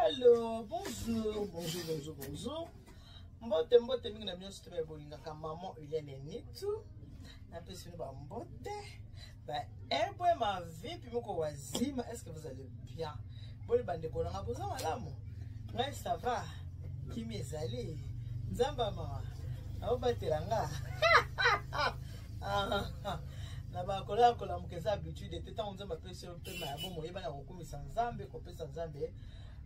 Alors, bonjour. Mbote mingi na bien sûr bolinga ka maman Eliane Nitu. Na pesini ba mbote. Ba ebwe ma vie puis moko wazima, est-ce que vous allez bien? Boli bande ko nga boza malamu. Ngai ça va. Kimi ezali. Nzamba mama. Na obatela nga. Na ba kola mukeza habitude teta onza ma pression pe ma bomo yeba na kokumisa nzambe ko pesa nzambe.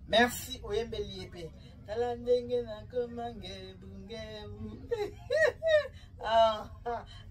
Merci oyembeli epe. Tala ndenge na komange bungebu.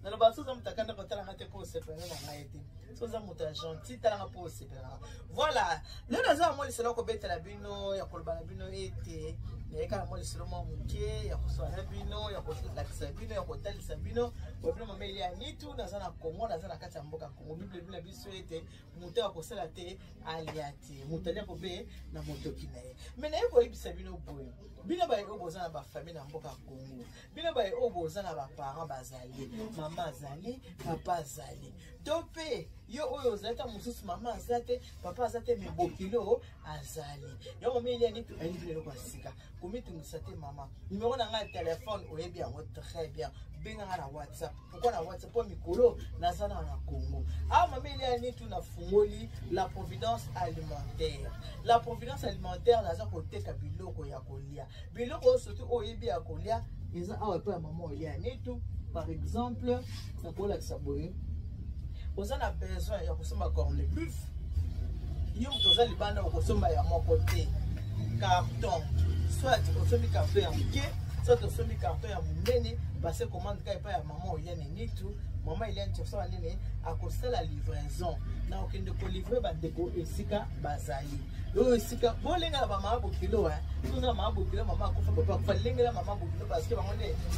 Na ba soza mutakanda ko tala ngate po sepena na ngaiti. Soza muta gentil tala nga po sepena. Voilà. Le naza mo liselo ko betela bino ya kolbana bino ete. Yeka mo liselo mo muke ya kuswana bino ya kotalisa bino ya kotalisa bino. Bobino mameli ya nitu naza na Kongo naza na kati ya mboka Kongo. Bible biso ete muta ko sala te aliati. Mutalia ko be na motoki na ye. Mais na yeko ibisa bino boyo. Bino ba oboza na ba famille na mboka Kongo. Bino ba oboza na ba parents bazali, maman azali, papa azali. Tope yo oyo zata mususu mama azate, papa azate me bokilo azali. Yo mama ili ani tu ali bilo kwa sika. Komitu musate mama. Numéro na nga téléphone oyebi yango très bien. Benga na WhatsApp. Pourquoi na WhatsApp po mikolo na sana na Congo. Ah mama ili ani tu na fungoli la providence alimentaire. La providence alimentaire naza koteka biloko ya kolia. Biloko surtout oyebi ya kolia, eza awa pe mama ili ani tu. Par exemple, na kola kisaboye. Vous avez besoin de consommer corne buff. Vous avez besoin de consommer côté carton. Soit vous avez carton à mouké, soit vous avez carton à moumene. Parce que comment il y a maman Eliane Nitu, maman Eliane tu as à cause de la livraison. Na aucun de livrer ba deko esika bazali. Yo esika bolenga ba mama bokilo hein. Tuna mama bokilo mama ko fa papa fa lengela mama bokilo parce que bango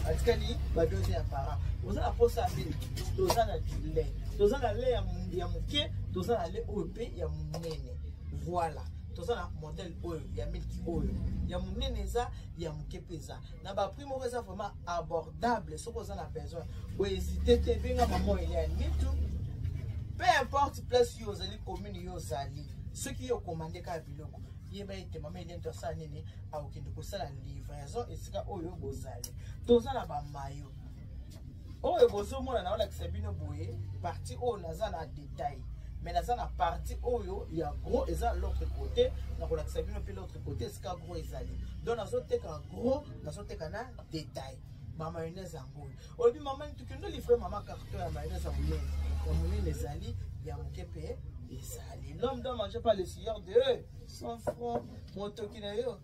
atikali ba deuxième parent. Vous avez posé à mille. Vous avez du lait. Vous avez lait ya muke, vous avez lait OP ya munene. Voilà. Vous avez un modèle oil, ya milky oil. Ya munene za, ya muke pesa. Na ba prix mo vraiment abordable, ce que vous avez besoin. Vous hésitez te benga maman Eliane Nitu. Peu importe place yo zali commune yo zali. Ceux qui ont commandé ka biloko. Yeba ete maman Eliane to sa nene a okende ko sala livraison esika oyo bozali. Toza na ba mayo. Oyo bozomona na wala kisabino boye, partie oyo naza na détail. Mais naza na partie oyo ya gros eza l'autre côté, na kola kisabino pe l'autre côté esika gros ezali. Donc nazo teka gros, nazo teka na détail. Ma mayonnaise en obi maman tu kendo livrer maman carton ya mayonnaise en moulin. Ya moulin ezali, ya mokepe ezali. L'homme doit manger par le sueur de 100 francs. Motoki na yo.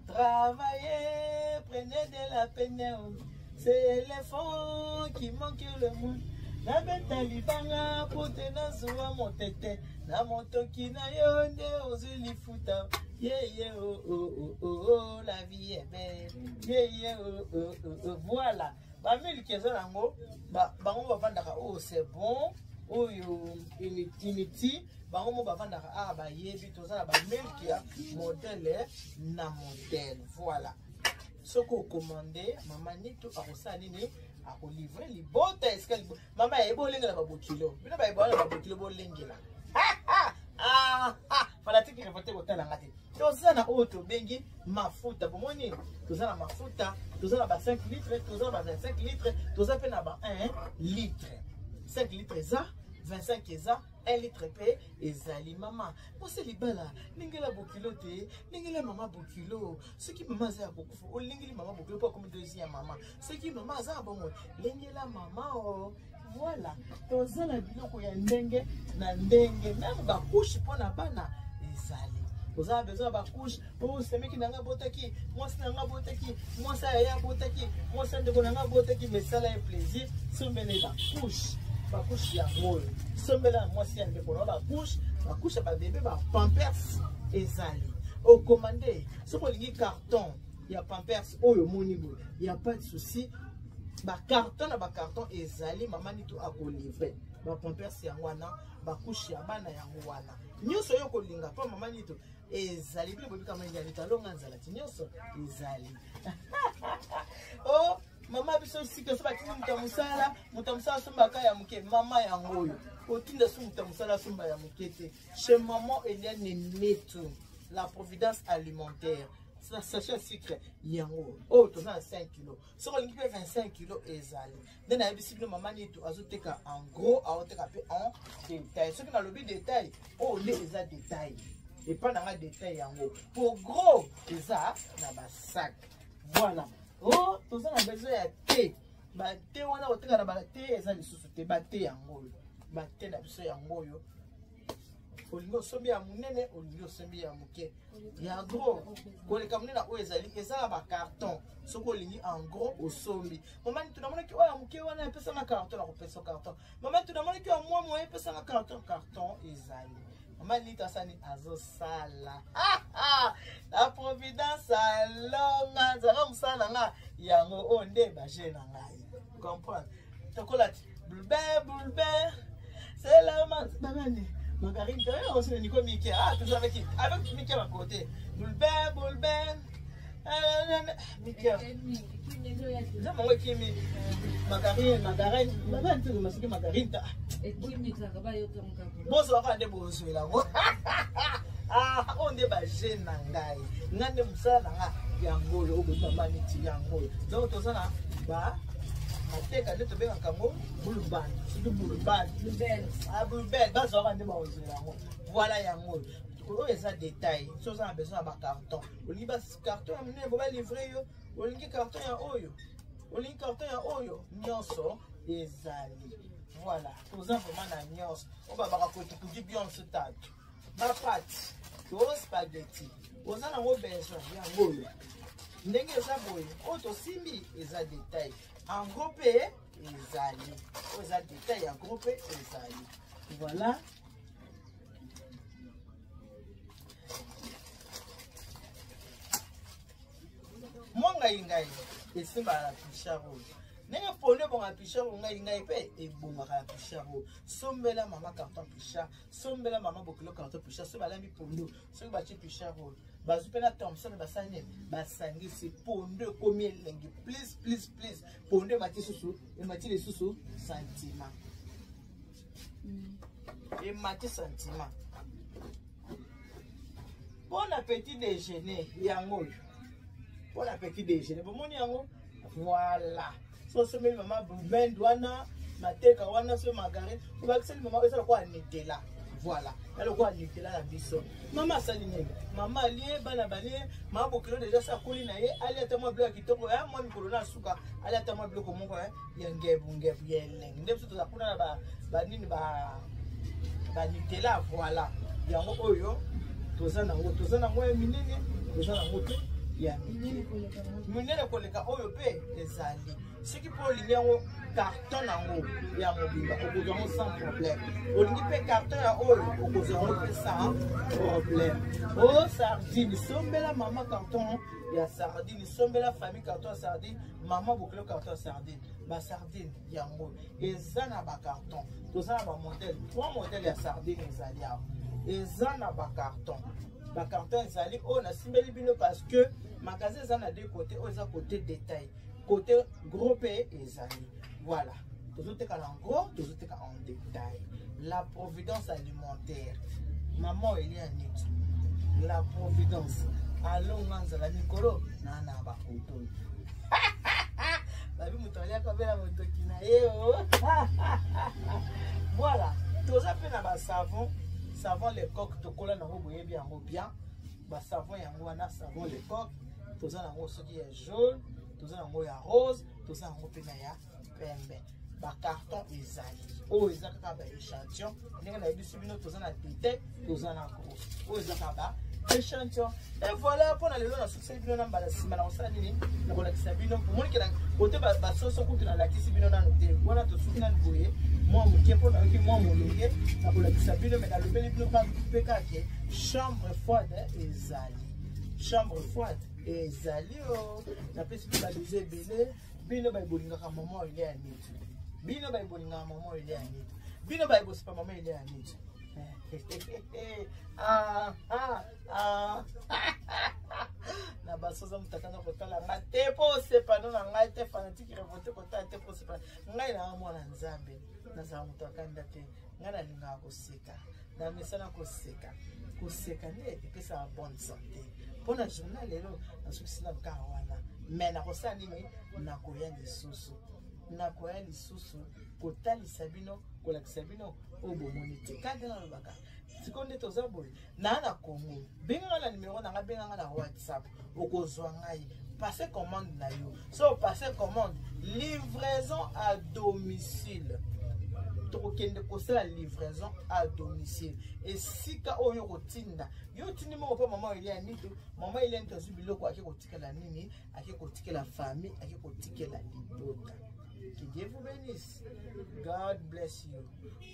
Travaillez, prenez de la peine. C'est l'éléphant qui manque le monde. La bête à l'ibanga pour te nazoua mon tété. Na motoki na yonde ozuli futa. Yeah yeah oh oh oh oh oh la vie est belle. Yeah yeah oh oh oh oh voilà. Ba mille kezo nango ba bango ba vandaka oh c'est bon. Oh yo initi bango mo ba vandaka ah ba yebi tozala ba mille kia modèle na modèle voilà. Ce qu'on commandé, maman Nitu a reçu à livrer les bottes. Maman est bon, l'ingénieur va bokilo. Mais là, il va bokilo bon l'ingénieur. Fallait qu'il reporte au temps la matin. Tous ça na auto bengi mafuta. Bon moi ni. Tous ça na mafuta. Tous ça na 5 litres. Tous ça na 25 litres. Tous ça fait na 1 litre. 5 litres ça. 25 eza 1 litre pe ezali maman pose libala lingela bokilo te lingela maman bokilo ce qui maman za bokufu o lingeli maman bokilo pas comme deuxième maman ce qui maman za bon lingela maman oh voilà tozala biloko ya ndenge na ndenge même ba couche pona bana ezali vous avez besoin de couche oh c'est meki nanga botaki moi c'est nanga botaki moi ça ya botaki moi c'est de nanga botaki mais ça là est plaisir sur mener la couche. Ma couche ya moyo sombela moi si ande ko ba couche ba bébé ba pampers ezali au commandé ce ko lingi carton ya pampers oyo moni bo ya pas de souci ba carton ezali maman Nitu a ko livrer ba pampers ya wana ba couche ya bana ya wana nyoso yo ko linga pa maman Nitu ezali bi bobi kama ya litalonga nzala tinyoso ezali oh mama biso sika so batini mutamusala sumba ya muke mama ya ngoyo otinda su mutamusala sumba ya muke te chez maman Eliane Nitu la providence alimentaire. Ça sachet sucre yango. Oh, tu as 5 kg. Si on a 25 kg ezali. Then I bisi maman ni tu azoteka en gros, azoteka pe en détail. Ce qui dans le but détail, oh les eza détail. Et pas dans un détail yango. Pour gros, eza na ba sac. Voilà. Oh, tu as besoin de thé. Ba thé wana oteka na ba thé eza lisusu te ba thé yango. Ba thé na biso yango yo. Olingo sombi ya munene, olingo sombi ya muke. Ya gros, koleka munena o ezali eza ba carton. Soko lingi en gros au sombi. Maman tu namona ki oya muke wana pesa na carton na kopesa carton. Maman tu namona ki moi moi pesa na carton ezali. Maman ni tasani azo sala. La providence alonga zara musala nga yango onde ba je na ngai. Comprendre? Tokola bulbe. C'est la maman. Margarine, on se dit Mickey. Ah, toujours avec qui? Avec Mickey à côté. Boulben. Mickey. J'ai mon Kimi. Margarine. Margarine, tu m'as dit Margarine. Et Kimi, ça va y être bon, ça va être beau, celui-là. Ah, on est basé Nangai. Nande Moussala, Yango, au bout de Maniti, Yango. Donc, tout ça là, bah. Ateka nde tobenga kango bulban surtout bulban ah bulban bazo ba ndema ozela yango voilà yango oyo eza détail so za besoin ba carton olingi ba carton ya mine ba livrer yo olingi carton ya oyo nyonso ezali voilà toza vraiment na nyonso o ba ba ko tukuji bien stade ba pâte to spaghetti oza na ngo besoin yango ndenge eza boye o to simbi eza détail. En groupe, les alliés. Aux détails, en groupe, les alliés. Voilà. Moi, je suis la picharo. N'est-ce pas bon à picharo, et bon à picharo. Sombela maman carton picha, sombela maman beaucoup carton picha, ce balami pour nous, ce bâti picharo. Bazupena Thompson basane basangi c'est ponde combien lengi please ponde mati susu et mati les susu sentiment et mati sentiment. Bon appétit déjeuner yango. Bon appétit déjeuner bon moni yango voilà so se met maman ben douana mateka wana so margarine ou va que maman ça quoi Nutella. Voilà, elle quoi Nutella la biso. Maman saline, maman lié bana balie, maman bokilo déjà ça couli na ye, allez tellement bloc kitoko ya moi corona suka, allez tellement bloc ko moko ya ngebu yeleng. Ndem so to kuna ba nini ba Nutella voilà. Yango oyo toza na ngo minene, toza na ngo ya minene koleka oyo pe ezali. Ce qui peut lier au carton nango ya mobimba okozango sans problème. Olingi pe carton ya oyo okozango pe sans problème. Oh sardine sombela maman carton ya sardine sombela famille carton sardine maman bokelo carton sardine ba sardine yango ezana ba carton tozana ba modèle 3 modèles ya sardine ezali awa ezana ba carton ezali o na simbeli bino parce que magasin ezana deux côtés o eza côté détail côté gros P et amis. Voilà. Toujours en gros, toujours en détail. La providence alimentaire. Maman, il y a un la providence. Allons, la Nicolo. Nana, ba koto. La vie moutolia comme la motokina. Voilà. Tous appelés à savon. Savon les coques. Tokola na roboye bien bien. Ba savon yangwana savon les coques. Tous en gros ce qui est jaune. Tous en ya rose, tous en pena ya pembe. Ba carton ezali. O ezaka ba échantillon. Ndenge na biso bino tous en détail, tous en gros. O ezaka ba échantillon. Et voilà pour aller dans succès bino na mbala sima na osala nini? Na kona kisabino pour moni kila côté ba soso kutu na la kisibino na noté. Wana to sukina ngoye. Moi mokie pour na ki moi molonge na kona kisabino mais na le beli bino pas pekake. Chambre froide ezali. Chambre froide. Ezali o na pesi ba deuxième belé bino ba bolinga ka maman ile ya nitu bino ba bolinga maman ile ya nitu bino ba bosi pa maman ile ya nitu na basoza mutakana kotala mate po se pa na ngai te fanatique revote kotala te po se pa ngai na mwana nzambe nazala moto akanda te ngai nalingaka koseka na misala koseka koseka nde epesaka bonne santé mpona journal lelo nasukisi na kaka wana me nakosala nini nakoya lisusu kotalisa bino kolakisa bino oyo bomoni te kande nalobaka sikoyo nde toza boye naa na Congo benganga na nimero nanga benganga na WhatsApp okozwa ngai passe commande na yo so passe commande livraison à domicile tokokende kosala livraison à domicile esika oyo kotinda yo tindi moko mpe mama elia nito mama elia nito azwi biloko ake kotikela nini ake kotikela famille ake kotikela libota. Que Dieu vous bénisse. God bless you.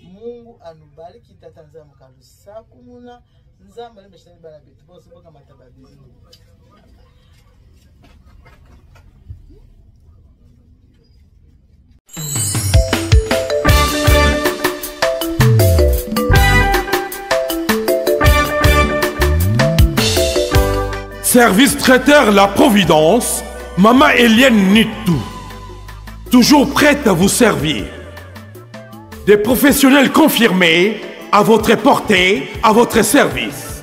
Mungu anubariki tata nzambe kalusaku muna nzambe alimeshani bana betu boso boka matababili. Service traiteur La Providence, Maman Eliane Nitou. Toujours prête à vous servir. Des professionnels confirmés à votre portée, à votre service.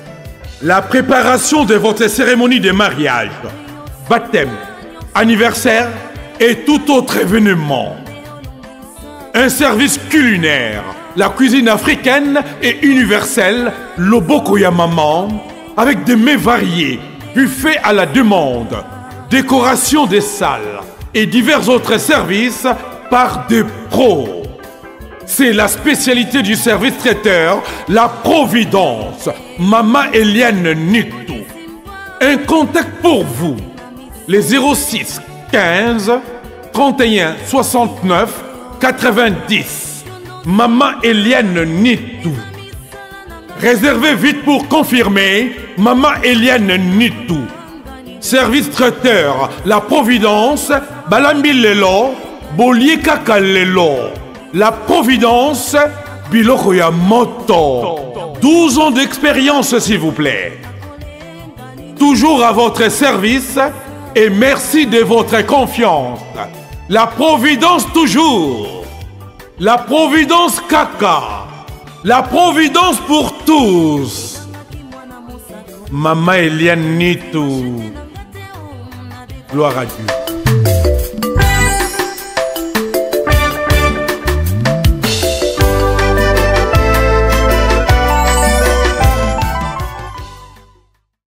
La préparation de votre cérémonie de mariage, baptême, anniversaire et tout autre événement. Un service culinaire, la cuisine africaine et universelle, Loboko ya Maman, avec des mets variés, buffet à la demande, décoration des salles et divers autres services par des pros. C'est la spécialité du service traiteur, La Providence, Maman Eliane Nitou. Un contact pour vous, les 06 15 31 69 90. Maman Eliane Nitou. Réservez vite pour confirmer, Maman Eliane Nitou. Service traiteur, La Providence, Balambi Lelo, Bolier Kaka Lelo. La Providence, Biloko ya Moto. 12 ans d'expérience, s'il vous plaît. Toujours à votre service et merci de votre confiance. La Providence toujours. La Providence Kaka. La Providence pour tous. Maman Eliane Nitou. Gloire à Dieu.